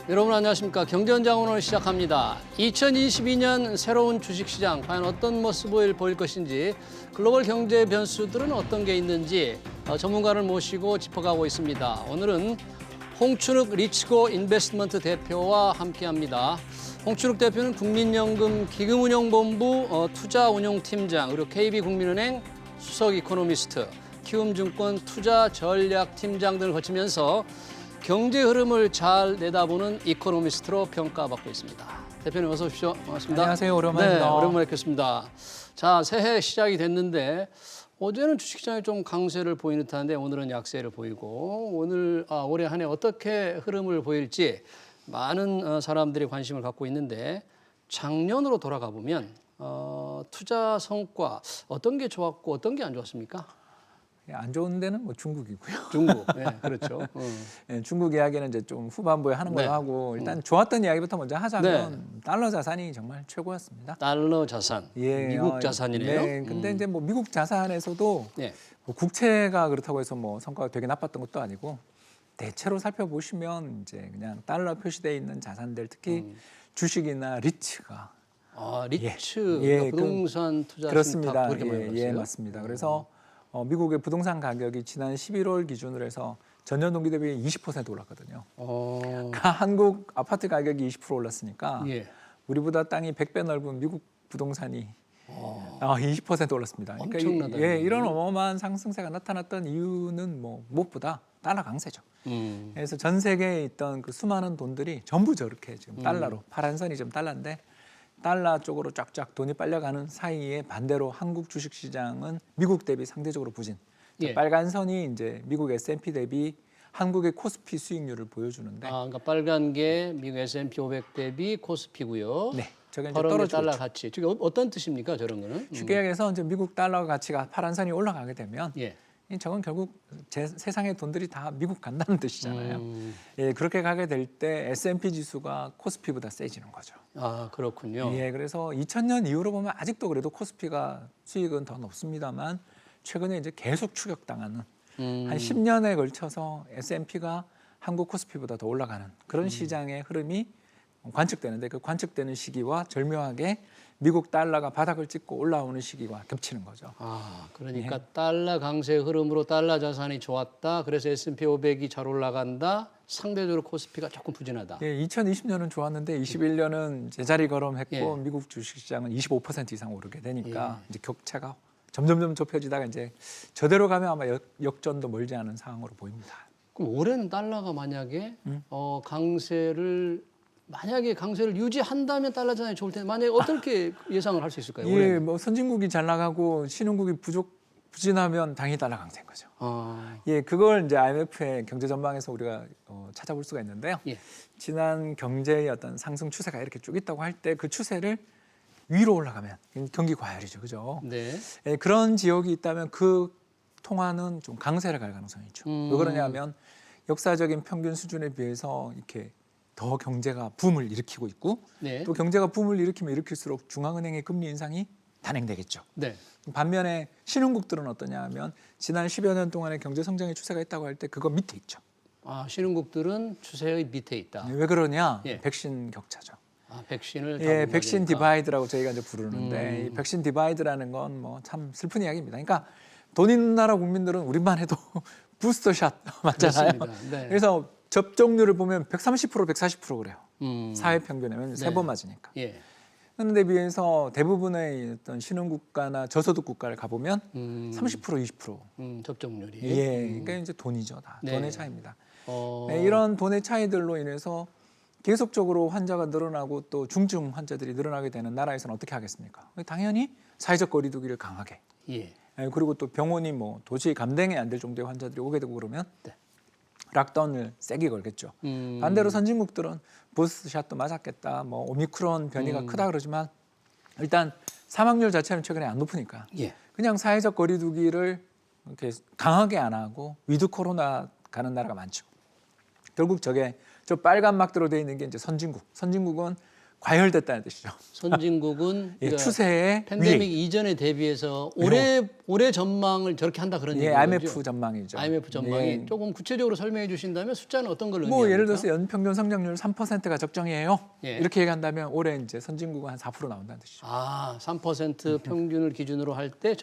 여러분 안녕하십니까. 경제현장 오늘 시작합니다. 2022년 새로운 주식시장 과연 어떤 모습을 보일 것인지, 글로벌 경제 변수들은 어떤 게 있는지 전문가를 모시고 짚어가고 있습니다. 오늘은 홍춘욱 리치고 인베스트먼트 대표와 함께합니다. 홍춘욱 대표는 국민연금 기금운용본부 투자운용팀장, 그리고 KB국민은행 수석 이코노미스트, 키움증권 투자전략팀장 등을 거치면서 경제 흐름을 잘 내다보는 이코노미스트로 평가받고 있습니다. 대표님 어서 오십시오. 반갑습니다. 안녕하세요. 오랜만입니다. 네, 오랜만에 뵙겠습니다. 자, 새해 시작이 됐는데 어제는 주식시장이 좀 강세를 보이는 듯한데 오늘은 약세를 보이고 올해 한 해 어떻게 흐름을 보일지 많은 사람들이 관심을 갖고 있는데 작년으로 돌아가 보면 투자 성과 어떤 게 좋았고 어떤 게 안 좋았습니까? 안 좋은 데는 뭐 중국이고요. 중국, 네, 그렇죠. 네, 중국 이야기는 이제 좀 후반부에 하는 걸로 네. 하고 일단 좋았던 이야기부터 먼저 하자면 달러 자산이 정말 최고였습니다. 달러 자산, 미국 자산이네요. 네, 근데 이제 뭐 미국 자산에서도 네. 뭐 국채가 그렇다고 해서 뭐 성과가 되게 나빴던 것도 아니고 대체로 살펴보시면 이제 그냥 달러 표시되어 있는 자산들 특히 주식이나 리츠가 리츠, 예, 부동산 투자 그렇습니다.信託그렇게 많이 예, 봤어요. 맞습니다. 그래서 미국의 부동산 가격이 지난 11월 기준으로 해서 전년 동기 대비 20% 올랐거든요. 그러니까 한국 아파트 가격이 20% 올랐으니까 예. 우리보다 땅이 100배 넓은 미국 부동산이 20% 올랐습니다. 그러니까 엄청나다. 이런 어마어마한 상승세가 나타났던 이유는 뭐 무엇보다 달러 강세죠. 그래서 전 세계에 있던 그 수많은 돈들이 전부 저렇게 지금 달러로 파란 선이 좀 달러인데 달러 쪽으로 쫙쫙 돈이 빨려가는 사이에 반대로 한국 주식시장은 미국 대비 상대적으로 부진. 예. 빨간 선이 이제 미국 S&P 대비 한국의 코스피 수익률을 보여주는데. 그러니까 빨간 게 미국 S&P 500 대비 코스피고요. 네, 저게 이제 파란 게 떨어지고 달러 있죠. 가치. 지금 어떤 뜻입니까, 저런 거는? 쉽게 얘기해서 이제 미국 달러 가치가 파란 선이 올라가게 되면 예. 저건 결국 세상의 돈들이 다 미국 간다는 뜻이잖아요. 예, 그렇게 가게 될 때 S&P 지수가 코스피보다 세지는 거죠. 그렇군요. 예, 그래서 2000년 이후로 보면 아직도 그래도 코스피가 수익은 더 높습니다만 최근에 이제 계속 추격당하는 한 10년에 걸쳐서 S&P가 한국 코스피보다 더 올라가는 그런 시장의 흐름이 관측되는데 그 관측되는 시기와 절묘하게 미국 달러가 바닥을 찍고 올라오는 시기와 겹치는 거죠. 그러니까 달러 강세 흐름으로 달러 자산이 좋았다. 그래서 S&P 500이 잘 올라간다. 상대적으로 코스피가 조금 부진하다. 예, 2020년은 좋았는데 21년은 제자리 걸음했고 예. 미국 주식시장은 25% 이상 오르게 되니까 이제 격차가 점점점 좁혀지다가 이제 저대로 가면 아마 역전도 멀지 않은 상황으로 보입니다. 그럼 올해는 달러가 만약에 강세를 유지한다면 달러 자산이 좋을 텐데 만약에 어떻게 예상을 할 수 있을까요? 예, 올해는? 뭐 선진국이 잘 나가고 신흥국이 부진하면 당연히 달러 강세인 거죠. 예, 그걸 이제 IMF의 경제 전망에서 우리가 찾아볼 수가 있는데요. 예. 지난 경제의 어떤 상승 추세가 이렇게 쭉 있다고 할 때 그 추세를 위로 올라가면 경기 과열이죠, 그죠? 네. 예, 그런 지역이 있다면 그 통화는 좀 강세를 갈 가능성이 있죠. 왜 그러냐면 역사적인 평균 수준에 비해서 이렇게 더 경제가 붐을 일으키고 있고 네. 또 경제가 붐을 일으키면 일으킬수록 중앙은행의 금리 인상이 단행되겠죠. 네. 반면에 신흥국들은 어떠냐 하면 지난 10여 년 동안의 경제 성장의 추세가 있다고 할 때 그거 밑에 있죠. 신흥국들은 추세의 밑에 있다. 왜 그러냐? 예. 백신 격차죠. 백신을 예, 백신 가지니까. 디바이드라고 저희가 이제 부르는데 이 백신 디바이드라는 건 뭐 참 슬픈 이야기입니다. 그러니까 돈 있는 나라 국민들은 우리만 해도 부스터샷 맞잖아요. 그렇습니다. 네. 그래서 접종률을 보면 130%, 140% 그래요. 사회 평균이면 네. 3번 맞으니까. 예. 그런데 비해서 대부분의 어떤 신흥 국가나 저소득 국가를 가보면 30%, 20%. 접종률이. 예, 그러니까 이제 돈이죠, 다 네. 돈의 차이입니다. 어, 네, 이런 돈의 차이들로 인해서 계속적으로 환자가 늘어나고 또 중증 환자들이 늘어나게 되는 나라에서는 어떻게 하겠습니까? 당연히 사회적 거리두기를 강하게. 예. 그리고 또 병원이 뭐 도저히 감당이 안 될 정도의 환자들이 오게 되고 그러면 락다운을 세게 걸겠죠. 반대로 선진국들은 부스트샷도 맞았겠다. 뭐 오미크론 변이가 크다 그러지만 일단 사망률 자체는 최근에 안 높으니까 예. 그냥 사회적 거리두기를 이렇게 강하게 안 하고 위드 코로나 가는 나라가 많죠. 결국 저게 저 빨간 막대로 돼 있는 게 이제 선진국. 선진국은 과열됐다는 뜻이죠. 선진국은 예, 그러니까 추세에 팬데믹 이전에 대비해서 올해 전망을 저렇게 한다 그런 예, 얘기죠. IMF 전망이죠. IMF 전망이 예. 조금 구체적으로 설명해 주신다면 숫자는 어떤 걸 뭐 의미합니까? 예를 들어서 연평균 성장률 3%가 적정이에요. 예. 이렇게 얘기한다면 올해 이제 선진국은 한 4% 나온다는 뜻이죠. 3% 평균을 기준으로 할 때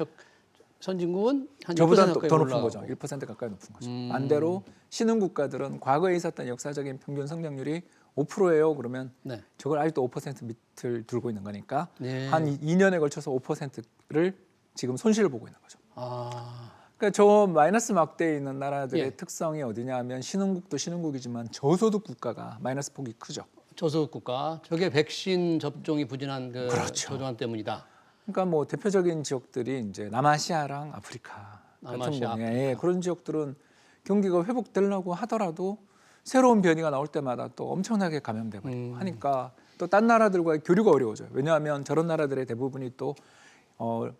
선진국은 한 저보다 1% 가까이 더 높은 올라가고. 거죠. 1% 가까이 높은 거죠. 반대로 신흥 국가들은 과거에 있었던 역사적인 평균 성장률이 5%예요. 그러면 네. 저걸 아직도 5% 밑을 들고 있는 거니까 네. 한 2년에 걸쳐서 5%를 지금 손실을 보고 있는 거죠. 아, 그러니까 저 마이너스 막대에 있는 나라들의 예. 특성이 어디냐 하면 신흥국도 신흥국이지만 저소득 국가가 마이너스 폭이 크죠. 저소득 국가. 저게 백신 접종이 부진한 그 그렇죠. 저조한 때문이다. 그러니까 뭐 대표적인 지역들이 이제 남아시아랑 아프리카 같은 남아시아, 분야에 그런 지역들은 경기가 회복되려고 하더라도 새로운 변이가 나올 때마다 또 엄청나게 감염되고 하니까 또 딴 나라들과의 교류가 어려워져요. 왜냐하면 저런 나라들의 대부분이 또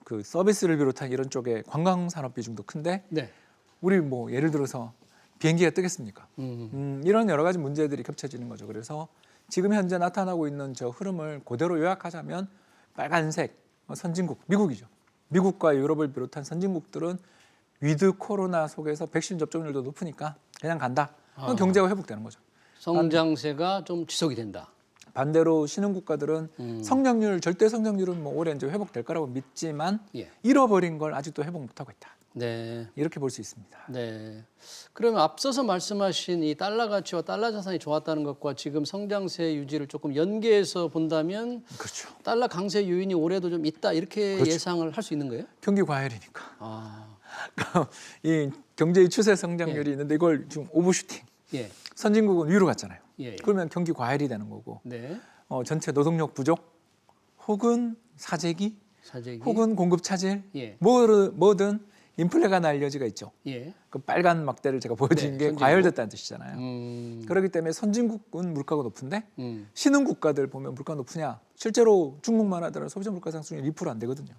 그 서비스를 비롯한 이런 쪽에 관광 산업 비중도 큰데 네. 우리 뭐 예를 들어서 비행기가 뜨겠습니까? 이런 여러 가지 문제들이 겹쳐지는 거죠. 그래서 지금 현재 나타나고 있는 저 흐름을 그대로 요약하자면 빨간색 선진국 미국이죠. 미국과 유럽을 비롯한 선진국들은 위드 코로나 속에서 백신 접종률도 높으니까 그냥 간다. 그럼 경제가 회복되는 거죠. 성장세가 좀 지속이 된다. 반대로 신흥 국가들은 성장률 절대 성장률은 뭐 올해 이제 회복될 거라고 믿지만 예. 잃어버린 걸 아직도 회복 못하고 있다. 네. 이렇게 볼 수 있습니다. 네. 그러면 앞서서 말씀하신 이 달러 가치와 달러 자산이 좋았다는 것과 지금 성장세 유지를 조금 연계해서 본다면 그렇죠. 달러 강세 요인이 올해도 좀 있다 이렇게 그렇죠. 예상을 할 수 있는 거예요? 경기 과열이니까. 아, 이 경제의 추세 성장률이 있는데 이걸 지금 오버슈팅. 예, 선진국은 위로 갔잖아요. 예, 그러면 경기 과열이 되는 거고 네, 전체 노동력 부족 혹은 사재기 사재기, 혹은 공급 차질 예, 뭐든 인플레가 날 여지가 있죠. 예, 그 빨간 막대를 제가 보여드린 네, 게 선진국. 과열됐다는 뜻이잖아요. 그렇기 때문에 선진국은 물가가 높은데 신흥 국가들 보면 물가 높으냐? 실제로 중국만 하더라도 소비자 물가 상승률 2%안 되거든요.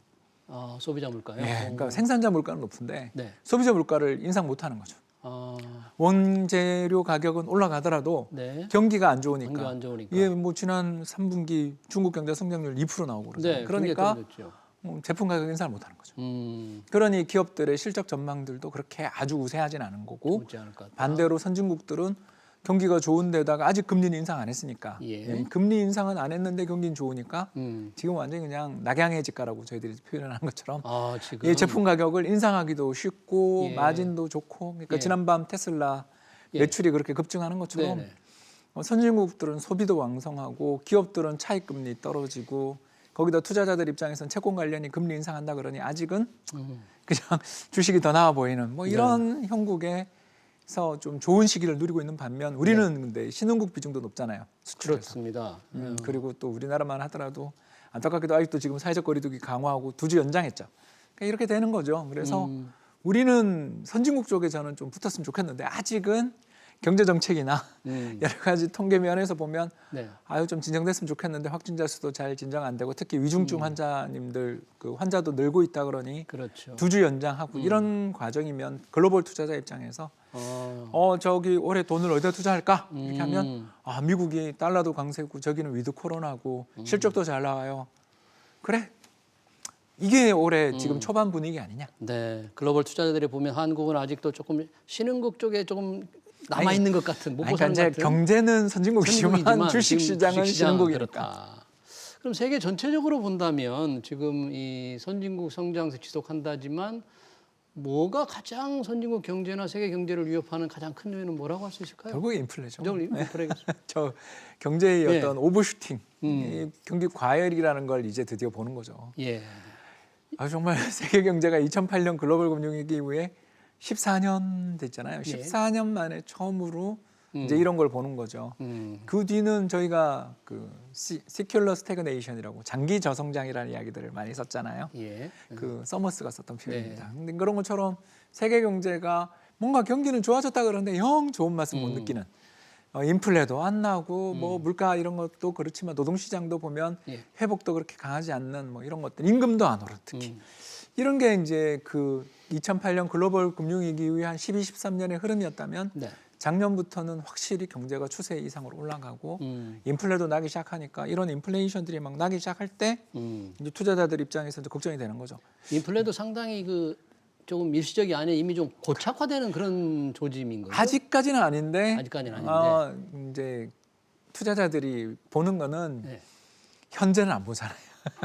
아, 소비자 물가요? 예, 그러니까 생산자 물가는 높은데 네, 소비자 물가를 인상 못하는 거죠. 아, 원재료 가격은 올라가더라도 네, 경기가 안 좋으니까. 경기가 안 좋으니까. 예, 뭐 지난 3분기 중국 경제 성장률 2% 나오고 그러잖아요. 네, 그러니까 굉장히 떨어졌죠. 제품 가격 인상을 못하는 거죠. 음, 그러니 기업들의 실적 전망들도 그렇게 아주 우세하진 않은 거고 좋지 않을 것 같다. 반대로 선진국들은 경기가 좋은데다가 아직 금리는 인상 안 했으니까 예. 금리 인상은 안 했는데 경기는 좋으니까 음, 지금 완전히 그냥 낙양의 집가라고 저희들이 표현하는 것처럼 아, 지금 예, 제품 가격을 인상하기도 쉽고 예. 마진도 좋고 그러니까 예. 지난밤 테슬라 예. 매출이 그렇게 급증하는 것처럼 네네. 선진국들은 소비도 왕성하고 기업들은 차익금리 떨어지고 거기다 투자자들 입장에서는 채권 관련이 금리 인상한다 그러니 아직은 그냥 주식이 더 나아 보이는 뭐 이런 형국에서 좀 좋은 시기를 누리고 있는 반면 우리는 근데 신흥국 비중도 높잖아요. 수출에서. 그렇습니다. 그리고 또 우리나라만 하더라도 안타깝게도 아직도 지금 사회적 거리두기 강화하고 2주 연장했죠. 그러니까 이렇게 되는 거죠. 그래서 우리는 선진국 쪽에 저는 좀 붙었으면 좋겠는데 아직은 경제 정책이나 여러 가지 통계 면에서 보면 네. 아유 좀 진정됐으면 좋겠는데 확진자 수도 잘 진정 안 되고 특히 위중증 환자님들 그 환자도 늘고 있다 그러니 그렇죠. 2주 연장하고 이런 과정이면 글로벌 투자자 입장에서 저기 올해 돈을 어디다 투자할까 이렇게 하면 미국이 달러도 강세고 저기는 위드 코로나고 실적도 잘 나와요. 그래 이게 올해 지금 초반 분위기 아니냐? 네, 글로벌 투자자들이 보면 한국은 아직도 조금 신흥국 쪽에 조금 남아 있는 것 같은 못 그러니까 벗어난 이제 것 같은 경제는 선진국이지만 주식 지금 시장은 신흥국이니까. 그렇다. 그럼 세계 전체적으로 본다면 지금 이 선진국 성장세 지속한다지만 뭐가 가장 선진국 경제나 세계 경제를 위협하는 가장 큰 요인은 뭐라고 할 수 있을까요? 결국에 인플레죠. 인플레겠습니다. 저 경제의 네. 어떤 오버슈팅, 이 경기 과열이라는 걸 이제 드디어 보는 거죠. 예. 정말 세계 경제가 2008년 글로벌 금융위기 이후에 14년 됐잖아요. 예. 14년 만에 처음으로 이제 이런 걸 보는 거죠. 그 뒤는 저희가 그 시큘러 스태그네이션이라고 장기 저성장이라는 이야기들을 많이 썼잖아요. 예. 그 서머스가 썼던 표현입니다. 근데 그런 것처럼 세계 경제가 뭔가 경기는 좋아졌다 그러는데 영 좋은 맛은 못 느끼는 인플레도 안 나고 뭐 물가 이런 것도 그렇지만 노동시장도 보면 예. 회복도 그렇게 강하지 않는 뭐 이런 것들 임금도 안 오르 특히 이런 게 이제 그 2008년 글로벌 금융위기 이후에 한 12, 13년의 흐름이었다면 네. 작년부터는 확실히 경제가 추세 이상으로 올라가고 인플레도 나기 시작하니까 이런 인플레이션들이 막 나기 시작할 때 이제 투자자들 입장에서 이제 걱정이 되는 거죠. 인플레도 상당히 그 조금 일시적이 아니라 이미 좀 고착화되는 그런 조짐인 거죠. 아직까지는 아닌데, 아직까지는 아닌데. 이제 투자자들이 보는 거는 네. 현재는 안 보잖아요.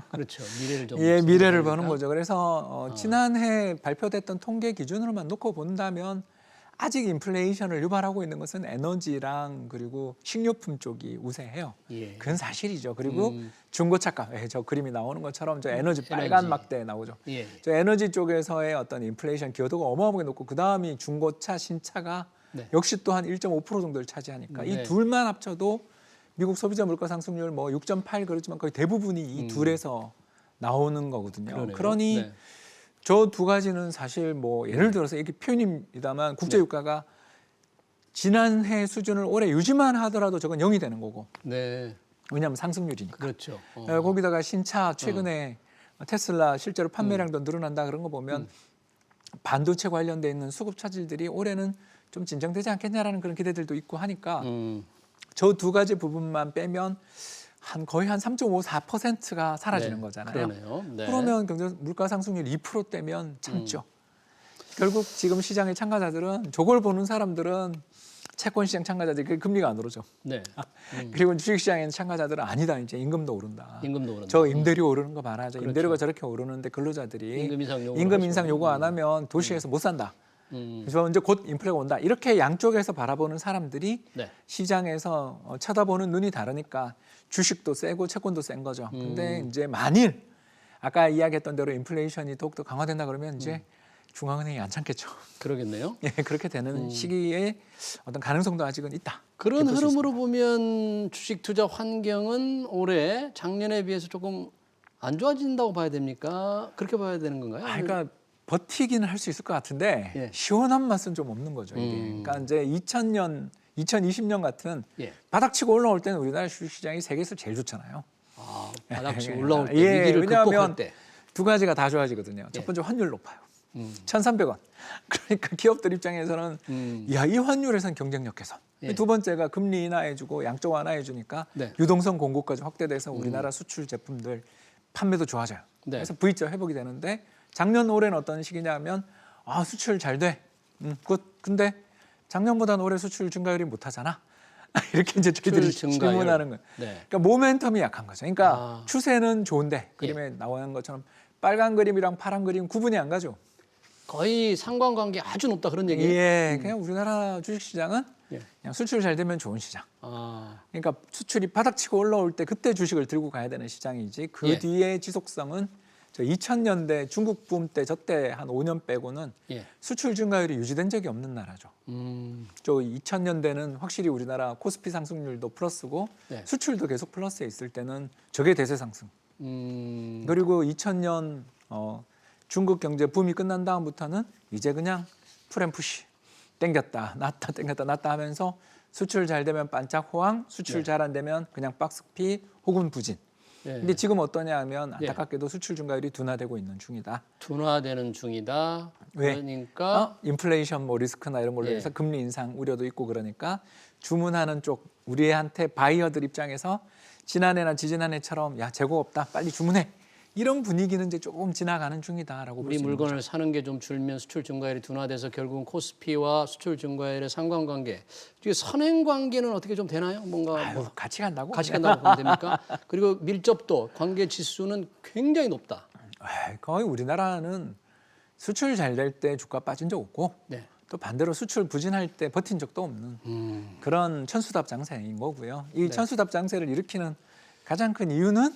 그렇죠. 미래를 좀 예, 미래를 생각하니까. 보는 거죠. 그래서 지난해 발표됐던 통계 기준으로만 놓고 본다면 아직 인플레이션을 유발하고 있는 것은 에너지랑 그리고 식료품 쪽이 우세해요. 예. 그건 사실이죠. 그리고 중고차가 저 그림이 나오는 것처럼 저 에너지 빨간 막대 나오죠. 예. 저 에너지 쪽에서의 어떤 인플레이션 기여도가 어마어마하게 높고 그 다음이 중고차, 신차가 네. 역시 또한 1.5% 정도를 차지하니까 네. 이 둘만 합쳐도 미국 소비자 물가 상승률 뭐 6.8 그렇지만 거의 대부분이 이 둘에서 나오는 거거든요. 그러네요. 그러니 네. 저 두 가지는 사실 뭐 예를 들어서 이게 표현입니다만 국제 유가가 지난해 수준을 올해 유지만 하더라도 저건 0이 되는 거고. 네. 왜냐하면 상승률이니까. 그렇죠. 거기다가 신차 최근에 테슬라 실제로 판매량도 늘어난다 그런 거 보면 반도체 관련돼 있는 수급 차질들이 올해는 좀 진정되지 않겠냐라는 그런 기대들도 있고 하니까 저 두 가지 부분만 빼면 거의 한 3.54%가 사라지는 네, 거잖아요. 그러네요. 네. 그러면 경제 물가 상승률 2%대면 참죠. 결국 지금 시장의 참가자들은 저걸 보는 사람들은 채권 시장 참가자들이 그 금리가 안 오르죠. 네. 그리고 주식 시장에 참가자들은 아니다. 이제 임금도 오른다. 임금도 오른다. 저 임대료 오르는 거 봐라. 저 그렇죠. 임대료가 저렇게 오르는데 근로자들이 임금 인상 요구 안 하면 도시에서 못 산다. 그래서 이제 곧 인플레가 온다. 이렇게 양쪽에서 바라보는 사람들이 네. 시장에서 쳐다보는 눈이 다르니까 주식도 세고 채권도 센 거죠. 근데 이제 만일 아까 이야기했던 대로 인플레이션이 더욱더 강화된다 그러면 이제 중앙은행이 안 참겠죠. 그러겠네요. 예, 그렇게 되는 시기에 어떤 가능성도 아직은 있다. 그런 이렇게 볼수 흐름으로 있습니다. 보면 주식 투자 환경은 올해 작년에 비해서 조금 안 좋아진다고 봐야 됩니까? 그렇게 봐야 되는 건가요? 그러니까 버티기는 할 수 있을 것 같은데 예. 시원한 맛은 좀 없는 거죠. 이게. 그러니까 이제 2020년 같은 예. 바닥치고 올라올 때는 우리나라 주식시장이 세계에서 제일 좋잖아요. 아, 바닥치 올라올 때 예, 위기를 극복할 왜냐하면 때. 두 가지가 다 좋아지거든요. 첫 예. 번째 환율 높아요. 1,300원. 그러니까 기업들 입장에서는 야, 이 환율에선 경쟁력 개선. 예. 두 번째가 금리 인하해주고 양쪽 완화해주니까 네. 유동성 공급까지 확대돼서 우리나라 수출 제품들 판매도 좋아져요. 네. 그래서 V자 회복이 되는데 작년 올해는 어떤 시기냐면 수출 잘 돼. 근데 작년보다는 올해 수출 증가율이 못하잖아. 이렇게 이제 저희들이 수출 증가율. 질문하는 거예요. 네. 그러니까 모멘텀이 약한 거죠. 그러니까 추세는 좋은데 그림에 나오는 것처럼 빨간 그림이랑 파란 그림 구분이 안 가죠. 거의 상관관계 아주 높다 그런 얘기예요. 예, 그냥 우리나라 주식시장은 예. 그냥 수출 잘 되면 좋은 시장. 아, 그러니까 수출이 바닥치고 올라올 때 그때 주식을 들고 가야 되는 시장이지 그 예. 뒤에 지속성은 저 2000년대 중국 붐 때 저때 한 5년 빼고는 예. 수출 증가율이 유지된 적이 없는 나라죠. 저 2000년대는 확실히 우리나라 코스피 상승률도 플러스고 네. 수출도 계속 플러스에 있을 때는 저게 대세 상승. 그리고 2000년 중국 경제 붐이 끝난 다음부터는 이제 그냥 풀앤푸시 땡겼다 놨다 땡겼다 놨다 하면서 수출 잘 되면 반짝 호황, 수출 네. 잘 안 되면 그냥 박스피 혹은 부진. 예. 근데 지금 어떠냐 하면 안타깝게도 수출 증가율이 둔화되고 있는 중이다. 둔화되는 중이다. 왜? 그러니까 인플레이션 뭐 리스크나 이런 걸로 예. 해서 금리 인상 우려도 있고 그러니까 주문하는 쪽 우리한테 바이어들 입장에서 지난해나 지지난해처럼 야 재고 없다 빨리 주문해 이런 분위기는 이제 조금 지나가는 중이다라고 볼 우리 수 있는 물건을 거죠. 사는 게 좀 줄면 수출 증가율이 둔화돼서 결국은 코스피와 수출 증가율의 상관관계. 이게 선행 관계는 어떻게 좀 되나요? 뭔가 아유, 같이 간다고? 같이 간다고 보면 됩니까? 그리고 밀접도 관계 지수는 굉장히 높다. 거의 우리나라는 수출 잘 될 때 주가 빠진 적 없고 네. 또 반대로 수출 부진할 때 버틴 적도 없는 그런 천수답 장세인 거고요. 이 천수답 장세를 일으키는 가장 큰 이유는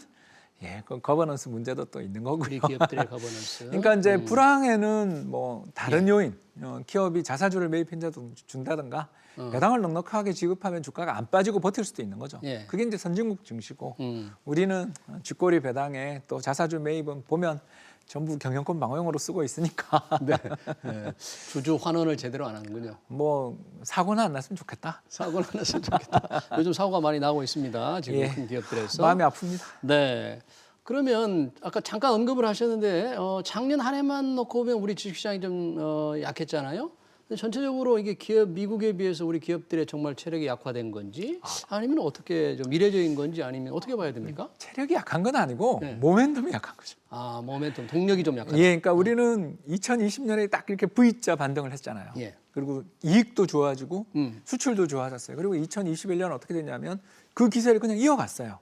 그 거버넌스 문제도 또 있는 우리 거고요. 기업들의 거버넌스. 그러니까 이제 불황에는 뭐 다른 요인, 기업이 자사주를 매입해서 준다든가 배당을 넉넉하게 지급하면 주가가 안 빠지고 버틸 수도 있는 거죠. 예. 그게 이제 선진국 증시고 우리는 쥐꼬리 배당에 또 자사주 매입은 보면 전부 경영권 방어용으로 쓰고 있으니까 네. 네. 주주 환원을 제대로 안 하는군요. 뭐 사고는 안 났으면 좋겠다. 사고는 안 났으면 좋겠다. 요즘 사고가 많이 나고 있습니다. 지금 큰 기업들에서. 마음이 아픕니다. 네. 그러면 아까 잠깐 언급을 하셨는데 작년 한 해만 놓고 보면 우리 주식시장이 좀 약했잖아요. 근데 전체적으로 이게 기업 미국에 비해서 우리 기업들의 정말 체력이 약화된 건지 아니면 어떻게 좀 미래적인 건지 아니면 어떻게 봐야 됩니까? 체력이 약한 건 아니고 네. 모멘텀이 약한 거죠. 아, 모멘텀 동력이 좀 약하다. 예, 그러니까 우리는 2020년에 딱 이렇게 V자 반등을 했잖아요. 예. 그리고 이익도 좋아지고 수출도 좋아졌어요. 그리고 2021년 어떻게 됐냐면 그 기세를 그냥 이어갔어요.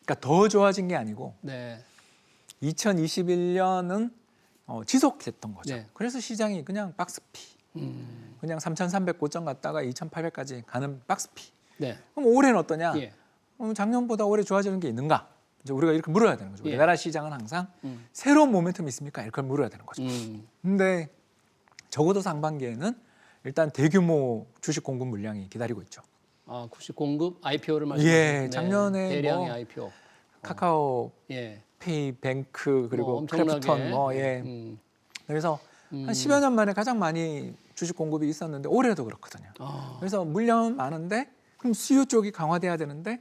그러니까 더 좋아진 게 아니고 네. 2021년은 지속됐던 거죠. 네. 그래서 시장이 그냥 박스피. 그냥 3,300 고점 갔다가 2,800까지 가는 박스피. 네. 그럼 올해는 어떠냐? 예. 작년보다 올해 좋아지는 게 있는가? 이제 우리가 이렇게 물어야 되는 거죠. 예. 우리나라 시장은 항상 새로운 모멘텀이 있습니까? 이렇게 물어야 되는 거죠. 근데 적어도 상반기에는 일단 대규모 주식 공급 물량이 기다리고 있죠. 아, 구식 공급 IPO를 말씀하시는 예, 작년에 대량의 뭐 IPO. 카카오 예. 페이, 뱅크 그리고 엄청나게. 크래프톤 예. 그래서 한 10여 년 만에 가장 많이 주식 공급이 있었는데 올해도 그렇거든요. 그래서 물량은 많은데 그럼 수요 쪽이 강화돼야 되는데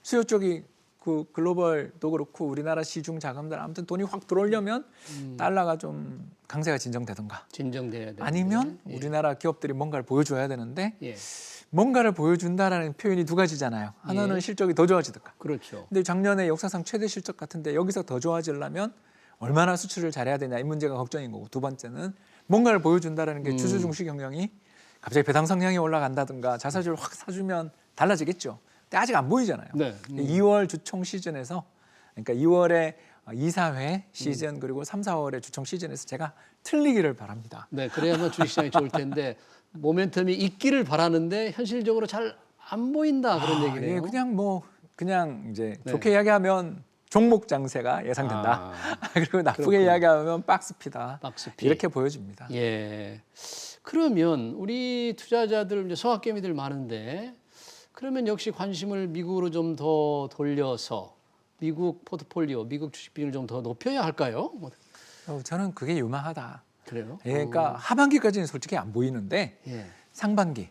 수요 쪽이 그 글로벌도 그렇고 우리나라 시중 자금들 아무튼 돈이 확 들어오려면 달러가 좀 강세가 진정되든가 진정돼야 돼. 아니면 우리나라 기업들이 뭔가를 보여줘야 되는데 예. 뭔가를 보여준다라는 표현이 두 가지잖아요. 하나는 예. 실적이 더 좋아지든가. 그렇죠. 근데 작년에 역사상 최대 실적 같은데 여기서 더 좋아지려면 얼마나 수출을 잘해야 되냐 이 문제가 걱정인 거고 두 번째는 뭔가를 보여준다라는 게 주주 중시 경영이 갑자기 배당 성향이 올라간다든가 자사주를 확 사주면 달라지겠죠. 근데 아직 안 보이잖아요. 네. 2월 주총 시즌에서 그러니까 2월에 이사회 시즌 그리고 3, 4월의 주총 시즌에서 제가 틀리기를 바랍니다. 네, 그래야만 주식시장이 좋을 텐데 모멘텀이 있기를 바라는데 현실적으로 잘 안 보인다 그런 얘기네요. 예, 그냥 이제 네. 좋게 이야기하면 종목 장세가 예상된다. 그리고 나쁘게 그렇군요. 이야기하면 박스피다. 박스피. 이렇게 보여집니다. 예. 그러면 우리 투자자들 이제 서학개미들 많은데 그러면 역시 관심을 미국으로 좀 더 돌려서 미국 포트폴리오, 미국 주식 비중을 좀 더 높여야 할까요? 저는 그게 유망하다. 그래요? 예, 그러니까 하반기까지는 솔직히 안 보이는데 예. 상반기,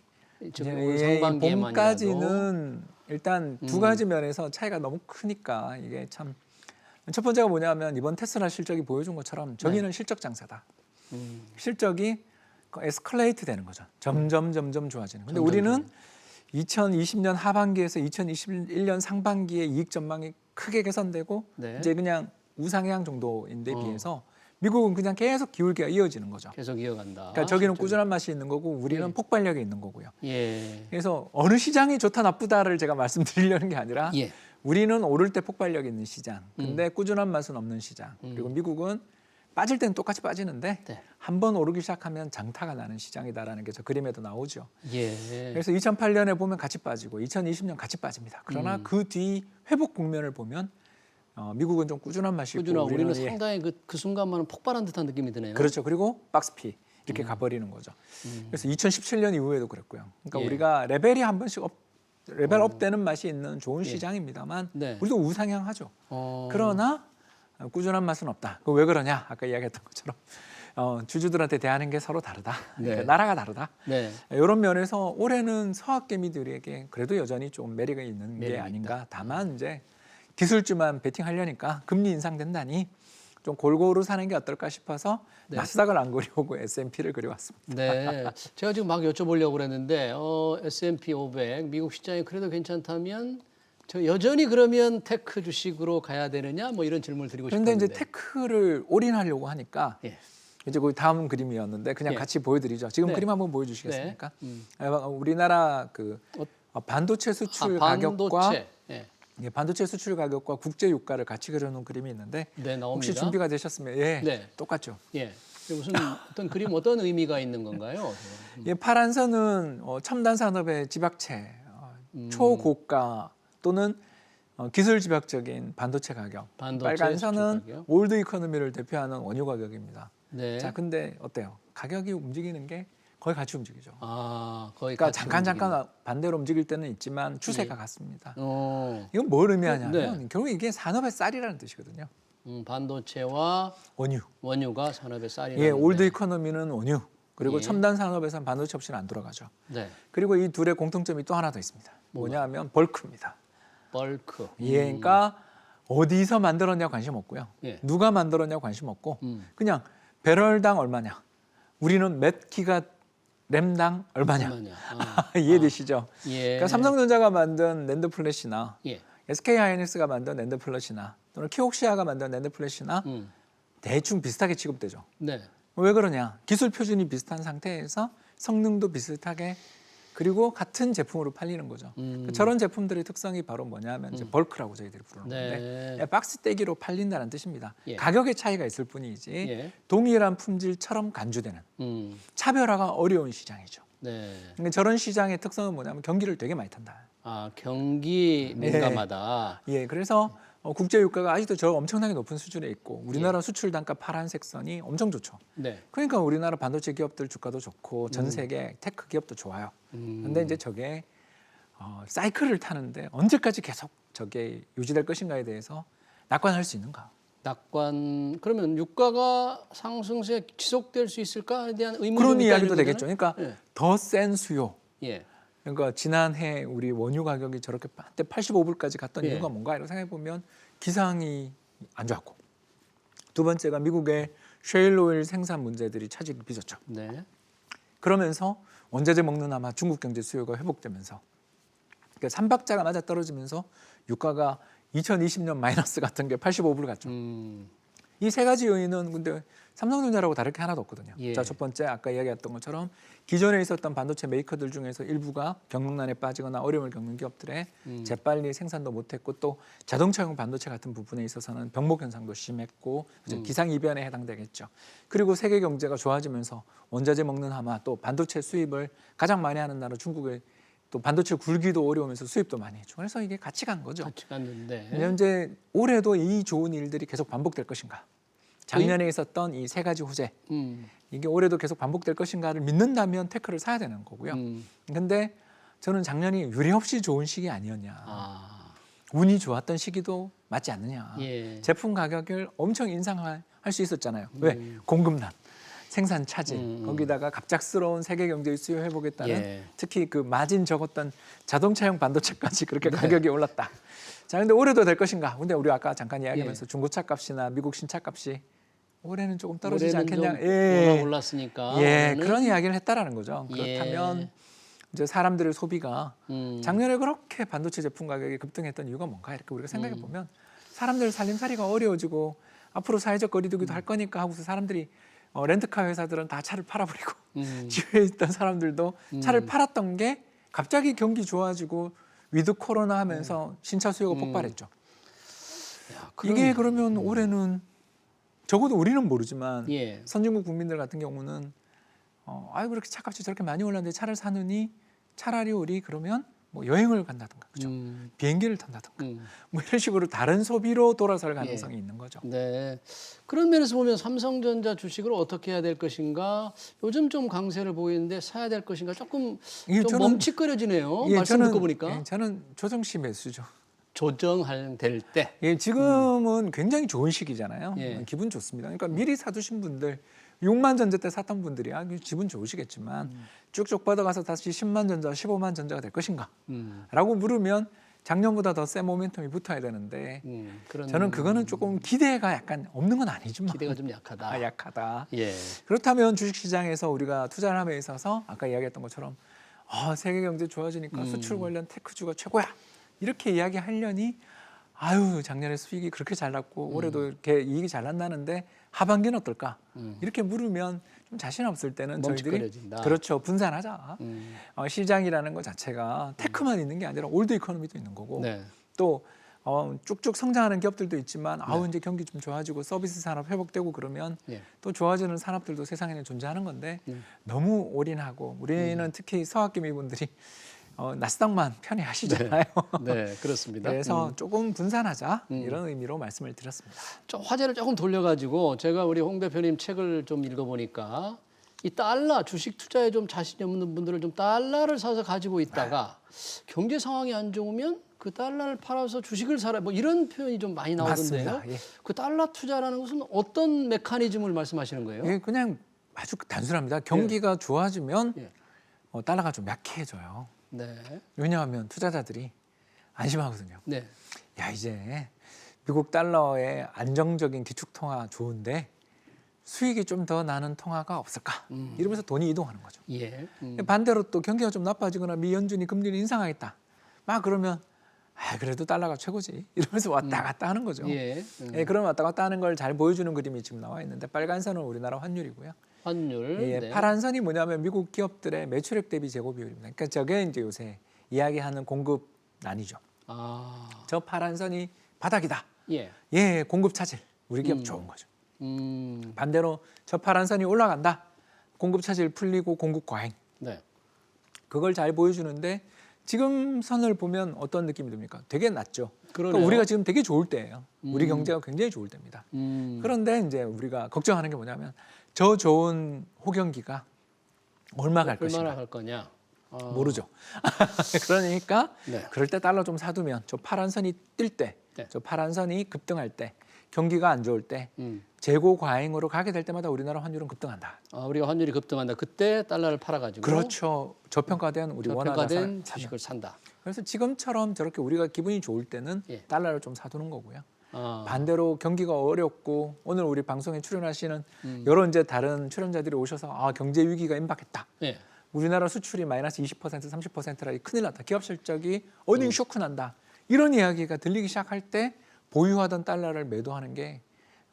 지금 이제 올 이 상반기에만이라도. 봄까지는 일단 두 가지 면에서 차이가 너무 크니까 이게 참 첫 번째가 뭐냐면 이번 테슬라 실적이 보여준 것처럼 저기는 실적 장사다. 실적이 에스컬레이트 되는 거죠. 점점 좋아지는. 근데 우리는 2020년 하반기에서 2021년 상반기에 이익 전망이 크게 개선되고 네. 이제 그냥 우상향 정도인데 비해서 미국은 그냥 계속 기울기가 이어지는 거죠. 계속 이어간다. 그러니까 저기는 실적이. 꾸준한 맛이 있는 거고 우리는 예. 폭발력이 있는 거고요. 예. 그래서 어느 시장이 좋다 나쁘다를 제가 말씀드리려는 게 아니라 예. 우리는 오를 때 폭발력 있는 시장, 근데 꾸준한 맛은 없는 시장. 그리고 미국은 빠질 때는 똑같이 빠지는데 네. 한 번 오르기 시작하면 장타가 나는 시장이다라는 게 저 그림에도 나오죠. 예. 그래서 2008년에 보면 같이 빠지고 2020년 같이 빠집니다. 그러나 그 뒤 회복 국면을 보면 미국은 좀 꾸준한 맛이 꾸준하 있고 우리는 예. 상당히 그 순간만은 폭발한 듯한 느낌이 드네요. 그렇죠. 그리고 박스피 이렇게 가버리는 거죠. 그래서 2017년 이후에도 그랬고요. 그러니까 예. 우리가 레벨이 한 번씩 레벨업 되는 맛이 있는 좋은 시장입니다만 네. 우리도 우상향하죠. 어. 그러나 꾸준한 맛은 없다. 그 왜 그러냐? 아까 이야기했던 것처럼 주주들한테 대하는 게 서로 다르다. 네. 그러니까 나라가 다르다. 네. 이런 면에서 올해는 서학개미들에게 그래도 여전히 좀 매력이 있는 매력이 게 아닌가. 다만 이제 기술주만 베팅하려니까 금리 인상된다니 좀 골고루 사는 게 어떨까 싶어서 네. 나스닥을 안 그려오고 S&P를 그려왔습니다. 네. 제가 지금 막 여쭤보려고 그랬는데 S&P 500 미국 시장이 그래도 괜찮다면 저 여전히 그러면 테크 주식으로 가야 되느냐 뭐 이런 질문을 드리고 그런데 싶은데. 이제 테크를 올인하려고 하니까 예. 이제 그 다음 그림이었는데 그냥 예. 같이 보여드리죠. 지금 네. 그림 한번 보여주시겠습니까? 네. 우리나라 그 반도체 수출 가격과 반도체. 예. 예, 반도체 수출 가격과 국제 유가를 같이 그려놓은 그림이 있는데 네, 나옵니다. 혹시 준비가 되셨으면 예, 네. 똑같죠. 예. 무슨 어떤 그림 어떤 의미가 있는 건가요? 예, 파란 선은 첨단 산업의 집약체, 초고가 또는 기술 집약적인 반도체 가격. 반도체 빨간 수출 선은 가격. 올드 이코노미를 대표하는 원유 가격입니다. 네. 자, 근데 어때요? 가격이 움직이는 게 거의 같이 움직이죠. 거의 그러니까 같이 잠깐 반대로 움직일 때는 있지만 추세가 같습니다. 어. 이건 뭘 의미하냐면 네. 결국 이게 산업의 쌀이라는 뜻이거든요. 반도체와 원유. 원유가 산업의 쌀이라는. 예, 올드 이코노미는 원유. 그리고 예. 첨단 산업에서는 반도체 없이는 안 돌아가죠. 네. 그리고 이 둘의 공통점이 또 하나 더 있습니다. 뭐냐 하면 벌크입니다. 벌크. 예, 그러니까 어디서 만들었냐 관심 없고요. 예. 누가 만들었냐 관심 없고 그냥 배럴당 얼마냐. 우리는 몇 기가 램당 얼마냐. 얼마냐. 이해되시죠? 예. 그러니까 삼성전자가 만든 낸드 플래시나 예. SK하이닉스가 만든 낸드 플래시나 또는 키옥시아가 만든 낸드 플래시나 대충 비슷하게 취급되죠. 네. 왜 그러냐? 기술 표준이 비슷한 상태에서 성능도 비슷하게 그리고 같은 제품으로 팔리는 거죠. 저런 제품들의 특성이 바로 뭐냐면 이제 벌크라고 저희들이 부르는 건데 네. 박스 떼기로 팔린다는 뜻입니다. 예. 가격의 차이가 있을 뿐이지 예. 동일한 품질처럼 간주되는 차별화가 어려운 시장이죠. 네. 근데 저런 시장의 특성은 뭐냐면 경기를 되게 많이 탄다. 경기 민감하다. 예, 그래서 국제 유가가 아직도 저 엄청나게 높은 수준에 있고 우리나라 수출 단가 파란색 선이 엄청 좋죠. 네. 그러니까 우리나라 반도체 기업들 주가도 좋고 전 세계 테크 기업도 좋아요. 근데 이제 저게 사이클을 타는데 언제까지 계속 저게 유지될 것인가에 대해서 낙관할 수 있는가? 낙관 그러면 유가가 상승세 지속될 수 있을까에 대한 의문이 그런 이야기도 있다는 되겠죠. 거잖아요? 그러니까 더 센 수요. 예. 그러니까 지난해 우리 원유 가격이 저렇게 한때 85불까지 갔던 예. 이유가 뭔가 이렇게 생각해 보면 기상이 안 좋았고 두 번째가 미국의 셰일 오일 생산 문제들이 차질을 빚었죠. 네. 그러면서 원자재 먹는 아마 중국 경제 수요가 회복되면서 그러니까 삼박자가 맞아 떨어지면서 유가가 2020년 마이너스 같은 게 85불 갔죠. 이 세 가지 요인은 근데 삼성전자라고 다를 게 하나도 없거든요. 예. 자, 첫 번째 아까 이야기했던 것처럼 기존에 있었던 반도체 메이커들 중에서 일부가 경영난에 빠지거나 어려움을 겪는 기업들에 재빨리 생산도 못했고 또 자동차용 반도체 같은 부분에 있어서는 병목 현상도 심했고 기상 이변에 해당되겠죠. 그리고 세계 경제가 좋아지면서 원자재 먹는 하마 또 반도체 수입을 가장 많이 하는 나라 중국의 또 반도체 굴기도 어려우면서 수입도 많이 했죠. 그래서 이게 같이 간 거죠. 같이 갔는데. 현재 올해도 이 좋은 일들이 계속 반복될 것인가? 작년에 있었던 이 세 가지 호재 이게 올해도 계속 반복될 것인가를 믿는다면 테크를 사야 되는 거고요. 근데 저는 작년이 유례 없이 좋은 시기 아니었냐. 운이 좋았던 시기도 맞지 않느냐. 예. 제품 가격을 엄청 인상할 수 있었잖아요. 왜? 공급난, 생산 차질, 거기다가 갑작스러운 세계 경제의 수요 회복에 따른 예. 특히 그 마진 적었던 자동차용 반도체까지 그렇게 가격이 올랐다. 자, 근데 올해도 될 것인가? 근데 우리 아까 잠깐 이야기하면서 중고차 값이나 미국 신차 값이 올해는 조금 떨어지지 않겠냐? 좀 올랐으니까. 예, 올해는? 그런 이야기를 했다라는 거죠. 예. 그렇다면 이제 사람들의 소비가 작년에 그렇게 반도체 제품 가격이 급등했던 이유가 뭔가 이렇게 우리가 생각해 보면 사람들 살림살이가 어려워지고 앞으로 사회적 거리두기도 할 거니까 하고서 사람들이 렌트카 회사들은 다 차를 팔아버리고 집에 있던 사람들도 차를 팔았던 게 갑자기 경기 좋아지고 위드 코로나 하면서 신차 수요가 폭발했죠. 야, 이게 그러면 올해는 적어도 우리는 모르지만 예. 선진국 국민들 같은 경우는 아이고 그렇게 차값이 저렇게 많이 올랐는데 차를 사느니 차라리 우리 그러면 뭐 여행을 간다든가 그죠? 비행기를 탄다든가 뭐 이런 식으로 다른 소비로 돌아설 가능성이 있는 거죠. 네. 그런 면에서 보면 삼성전자 주식을 어떻게 해야 될 것인가 요즘 좀 강세를 보이는데 사야 될 것인가 조금 예, 좀 멈칫거려지네요. 말씀 듣고 보니까. 저는 조정시 매수죠. 조정될 때. 예, 지금은 굉장히 좋은 시기잖아요. 예. 기분 좋습니다. 그러니까 미리 사두신 분들 6만 전자 때 샀던 분들이 기분 좋으시겠지만 쭉쭉 뻗어가서 다시 10만 전자, 15만 전자가 될 것인가? 라고 물으면 작년보다 더 센 모멘텀이 붙어야 되는데 저는 그거는 조금 기대가 약간 없는 건 아니지만 기대가 좀 약하다. 약하다. 예. 그렇다면 주식시장에서 우리가 투자를 함에 있어서 아까 이야기했던 것처럼 세계 경제 좋아지니까 수출 관련 테크주가 최고야. 이렇게 이야기하려니 아유 작년에 수익이 그렇게 잘 났고 올해도 이렇게 이익이 잘 났다는데 하반기는 어떨까? 이렇게 물으면 좀 자신 없을 때는 저희들이 멈칫거려진다. 그렇죠 분산하자. 시장이라는 것 자체가 테크만 있는 게 아니라 올드 이코노미도 있는 거고 네. 또 쭉쭉 성장하는 기업들도 있지만 이제 경기 좀 좋아지고 서비스 산업 회복되고 그러면 예. 또 좋아지는 산업들도 세상에는 존재하는 건데 너무 올인하고 우리는 특히 서학기미 분들이 나스닥만 편히 하시잖아요. 네, 그렇습니다. 그래서 조금 분산하자 이런 의미로 말씀을 드렸습니다. 좀 화제를 조금 돌려가지고 제가 우리 홍 대표님 책을 좀 읽어보니까 이 달러 주식 투자에 좀 자신이 없는 분들은 좀 달러를 사서 가지고 있다가 경제 상황이 안 좋으면 그 달러를 팔아서 주식을 사라 뭐 이런 표현이 좀 많이 나오던데요. 맞습니다. 예. 그 달러 투자라는 것은 어떤 메커니즘을 말씀하시는 거예요? 예, 그냥 아주 단순합니다. 경기가 좋아지면 예. 달러가 좀 약해져요. 네. 왜냐하면 투자자들이 안심하거든요. 네. 야 이제 미국 달러의 안정적인 기축통화 좋은데 수익이 좀 더 나는 통화가 없을까? 이러면서 돈이 이동하는 거죠. 예. 반대로 또 경기가 좀 나빠지거나 미 연준이 금리를 인상하겠다. 막 그러면 그래도 달러가 최고지. 이러면서 왔다 갔다 하는 거죠. 예. 그런 왔다 갔다 하는 걸 잘 보여주는 그림이 지금 나와 있는데 빨간 선은 우리나라 환율이고요. 환율. 네. 파란 선이 뭐냐면 미국 기업들의 매출액 대비 재고 비율입니다. 그러니까 저게 이제 요새 이야기하는 공급난이죠. 아. 저 파란 선이 바닥이다. 예. 공급 차질. 우리 기업 좋은 거죠. 음. 반대로 저 파란 선이 올라간다. 공급 차질 풀리고 공급 과잉. 네. 그걸 잘 보여주는데 지금 선을 보면 어떤 느낌이 듭니까? 되게 낮죠. 그러네요. 그러니까 우리가 지금 되게 좋을 때예요. 우리 경제가 굉장히 좋을 때입니다. 그런데 그런데 이제 우리가 걱정하는 게 뭐냐면 저 좋은 호경기가 얼마 갈 얼마나 것인가 갈 거냐? 모르죠. 그러니까 네. 그럴 때 달러 좀 사두면 저 파란 선이 뜰 때, 네. 저 파란 선이 급등할 때, 경기가 안 좋을 때 재고 과잉으로 가게 될 때마다 우리나라 환율은 급등한다. 우리가 환율이 급등한다. 그때 달러를 팔아가지고 그렇죠. 저평가된 우리 원화가 저평가된 주식을 산다. 그래서 지금처럼 저렇게 우리가 기분이 좋을 때는 예. 달러를 좀 사두는 거고요. 반대로 경기가 어렵고 오늘 우리 방송에 출연하시는 여러 이제 다른 출연자들이 오셔서 경제 위기가 임박했다. 예. 우리나라 수출이 마이너스 20% 30%라 큰일 났다. 기업 실적이 어닝 쇼크 난다. 이런 이야기가 들리기 시작할 때 보유하던 달러를 매도하는 게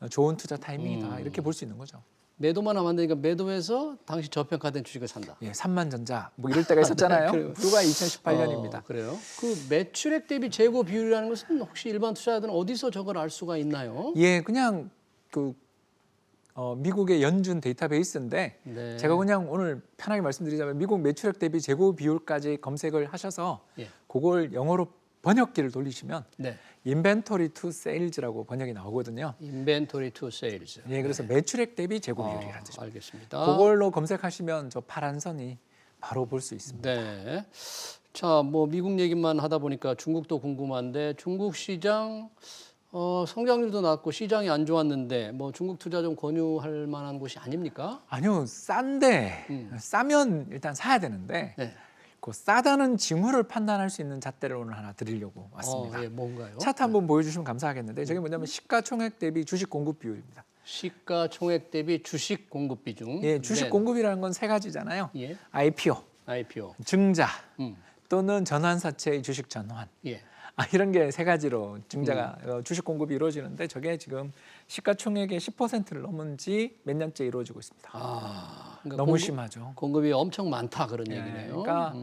좋은 투자 타이밍이다. 이렇게 볼 수 있는 거죠. 매도만 하면 안 되니까 매도해서 당시 저평가된 주식을 산다. 삼만전자 뭐 이럴 때가 있었잖아요. 네, 불과 2018년입니다. 그래요? 그 매출액 대비 재고 비율이라는 것은 혹시 일반 투자자들은 어디서 저걸 알 수가 있나요? 그냥 미국의 연준 데이터베이스인데 네. 제가 그냥 오늘 편하게 말씀드리자면 미국 매출액 대비 재고 비율까지 검색을 하셔서 그걸 영어로 번역기를 돌리시면 네. 인벤토리 투 세일즈라고 번역이 나오거든요. 인벤토리 투 세일즈. 그래서 매출액 대비 재고 비율이라는 뜻입니다. 알겠습니다. 그걸로 검색하시면 저 파란 선이 바로 볼 수 있습니다. 네. 자, 뭐 미국 얘기만 하다 보니까 중국도 궁금한데 중국 시장 성장률도 낮고 시장이 안 좋았는데 뭐 중국 투자 좀 권유할 만한 곳이 아닙니까? 아니요, 싼데 싸면 일단 사야 되는데 네. 그 싸다는 징후를 판단할 수 있는 잣대를 오늘 하나 드리려고 왔습니다. 뭔가요? 차트 한번 보여주시면 감사하겠는데 저게 뭐냐면 시가총액 대비 주식 공급 비율입니다. 시가총액 대비 주식 공급 비중. 주식 네. 공급이라는 건 세 가지잖아요. 예. IPO, 증자 또는 전환사채의 주식 전환. 예. 이런 게 세 가지로 증자가 주식 공급이 이루어지는데 저게 지금 시가총액의 10%를 넘은 지 몇 년째 이루어지고 있습니다. 그러니까 너무 심하죠. 공급이 엄청 많다 그런 얘기네요. 그러니까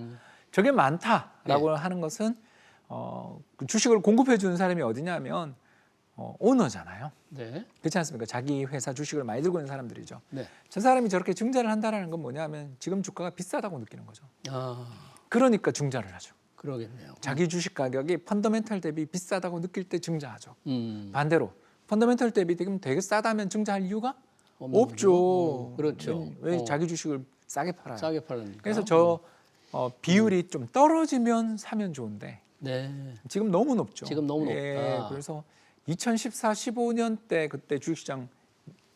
저게 많다라고 하는 것은 그 주식을 공급해 주는 사람이 어디냐면 오너잖아요. 네. 그렇지 않습니까? 자기 회사 주식을 많이 들고 있는 사람들이죠. 네. 저 사람이 저렇게 증자를 한다는 건 뭐냐면 지금 주가가 비싸다고 느끼는 거죠. 아, 그러니까 증자를 하죠. 그러겠네요. 자기 주식 가격이 펀더멘털 대비 비싸다고 느낄 때 증자하죠. 음. 반대로 펀더멘털 대비 되게 싸다면 증자할 이유가 없는 없죠. 거죠? 그렇죠. 왜 자기 주식을 싸게 팔아요? 싸게 팔으니까. 그래서 저 비율이 좀 떨어지면 사면 좋은데 네. 지금 너무 높죠. 지금 너무 높다. 그래서 2014, 15년 때 그때 주식시장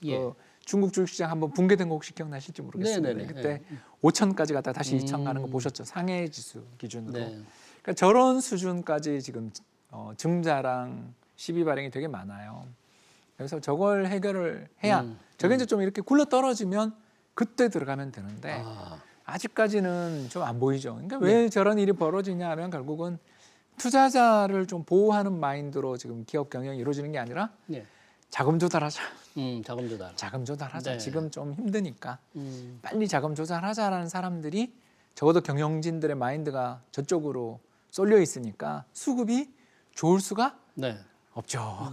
예. 중국 주식시장 한번 붕괴된 거 혹시 기억나실지 모르겠습니다. 네네네. 그때 5천까지 갔다 다시 2천 가는 거 보셨죠? 상해 지수 기준으로. 네. 그러니까 저런 수준까지 지금 증자랑 시비 발행이 되게 많아요. 그래서 저걸 해결을 해야 저게 이제 좀 이렇게 굴러 떨어지면 그때 들어가면 되는데 아직까지는 좀 안 보이죠. 그러니까 왜 저런 일이 벌어지냐 하면 결국은 투자자를 좀 보호하는 마인드로 지금 기업 경영이 이루어지는 게 아니라 자금 조달하자. 자금 조달. 자금 조달하자. 네. 지금 좀 힘드니까 빨리 자금 조달하자라는 사람들이 적어도 경영진들의 마인드가 저쪽으로 쏠려 있으니까 수급이 좋을 수가 네. 없죠.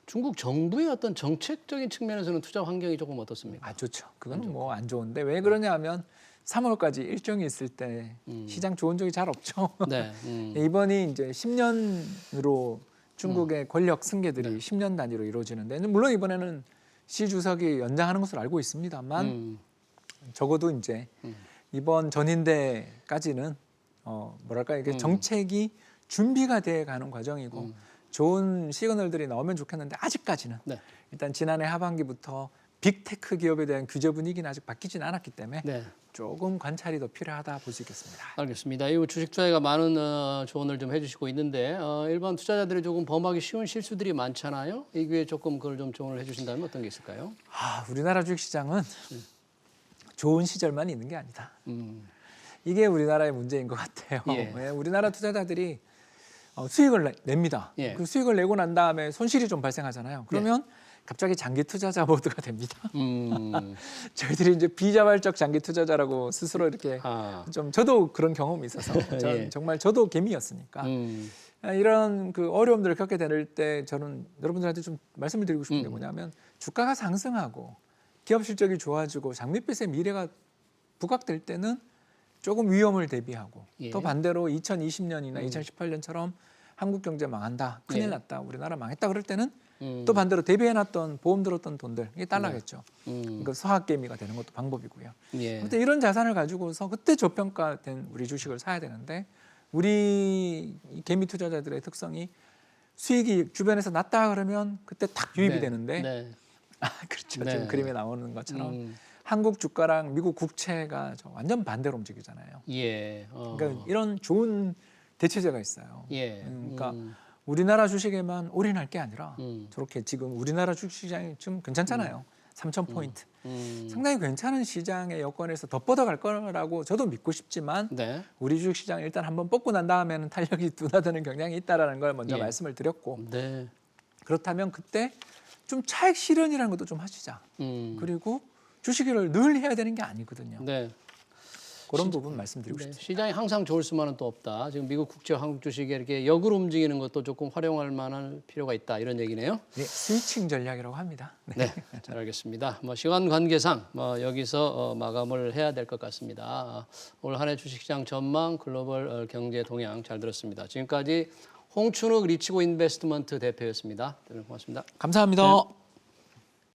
중국 정부의 어떤 정책적인 측면에서는 투자 환경이 조금 어떻습니까? 좋죠. 그건 뭐 안 좋은데 왜 그러냐 하면 3월까지 일정이 있을 때 시장 좋은 적이 잘 없죠. 네. 이번이 이제 10년으로 중국의 권력 승계들이 10년 단위로 이루어지는데 물론 이번에는 시 주석이 연장하는 것으로 알고 있습니다만 적어도 이제 이번 전인대까지는 뭐랄까 이게 정책이 준비가 돼 가는 과정이고 좋은 시그널들이 나오면 좋겠는데 아직까지는 일단 지난해 하반기부터 빅테크 기업에 대한 규제 분위기는 아직 바뀌진 않았기 때문에 네. 조금 관찰이 더 필요하다 볼 수 있겠습니다. 알겠습니다. 이 주식 투자가 많은 조언을 좀 해주시고 있는데 일반 투자자들이 조금 범하기 쉬운 실수들이 많잖아요. 이게 조금 그걸 좀 조언을 해주신다면 어떤 게 있을까요? 우리나라 주식시장은 좋은 시절만 있는 게 아니다. 음, 이게 우리나라의 문제인 것 같아요. 예. 예, 우리나라 투자자들이 수익을 냅니다. 예. 그 수익을 내고 난 다음에 손실이 좀 발생하잖아요. 그러면 갑자기 장기 투자자 모드가 됩니다. 저희들이 이제 비자발적 장기 투자자라고 스스로 이렇게 좀 저도 그런 경험이 있어서 예. 정말 저도 개미였으니까 이런 그 어려움들을 겪게 될 때 저는 여러분들한테 좀 말씀을 드리고 싶은 게 뭐냐면 주가가 상승하고 기업 실적이 좋아지고 장밋빛의 미래가 부각될 때는 조금 위험을 대비하고 예. 또 반대로 2020년이나 2018년처럼 한국 경제 망한다, 큰일 예. 났다, 우리나라 망했다 그럴 때는 또 반대로 대비해놨던 보험 들었던 돈들 이게 딸나겠죠. 이거 서학개미가 되는 것도 방법이고요. 예. 그때 이런 자산을 가지고서 그때 저평가된 우리 주식을 사야 되는데 우리 이 개미 투자자들의 특성이 수익이 주변에서 낮다 그러면 그때 탁 유입이 네. 되는데 네. 그렇죠. 네. 지금 그림에 나오는 것처럼 한국 주가랑 미국 국채가 완전 반대로 움직이잖아요. 예. 그러니까 이런 좋은 대체제가 있어요. 예. 그러니까 우리나라 주식에만 올인할 게 아니라 저렇게 지금 우리나라 주식시장이 좀 괜찮잖아요. 3,000포인트. 상당히 괜찮은 시장의 여건에서 더 뻗어갈 거라고 저도 믿고 싶지만 네. 우리 주식시장 일단 한번 뽑고 난 다음에는 탄력이 둔화되는 경향이 있다라는 걸 먼저 예. 말씀을 드렸고 네. 그렇다면 그때 좀 차익 실현이라는 것도 좀 하시자. 그리고 주식을 늘 해야 되는 게 아니거든요. 네. 그런 부분 말씀드리고 네. 싶습니다. 시장이 항상 좋을 수만은 또 없다. 지금 미국 국채, 한국 주식이 이렇게 역으로 움직이는 것도 조금 활용할 만한 필요가 있다. 이런 얘기네요. 네, 스위칭 전략이라고 합니다. 네. 네, 잘 알겠습니다. 시간 관계상 여기서 마감을 해야 될 것 같습니다. 올 한 해 주식시장 전망, 글로벌 경제 동향 잘 들었습니다. 지금까지 홍춘욱 리치고 인베스트먼트 대표였습니다. 고맙습니다. 감사합니다. 네.